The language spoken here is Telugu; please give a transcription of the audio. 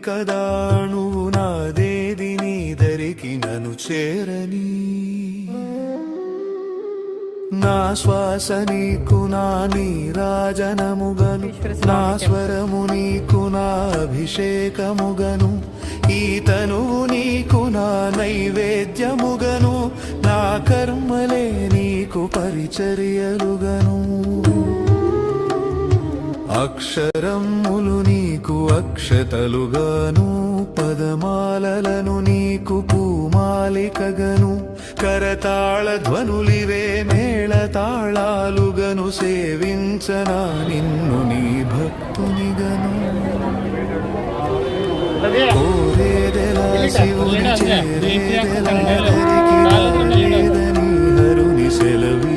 కదా నువ్వు నాదేది నీ దరికి నన్ను చేరని నా శ్వాస నీకు నా నీరాజనముగను నా స్వరము నీకు నా అభిషేకముగను ఈ తనువు నీకు నా నైవేద్యముగను నా కర్మలే నీకు పరిచర్యలుగను అక్షరములు నీకు అక్షతలుగాను పదమాలలను నీకు పూమాలికగను కరతాళ ధ్వనులివే మేళతాళాలుగను సేవించనా నిన్ను నీ భక్తునిగను కోరేదెలా శివుని చేరేదెలా దరికి రాలేదని హరుని సెలవి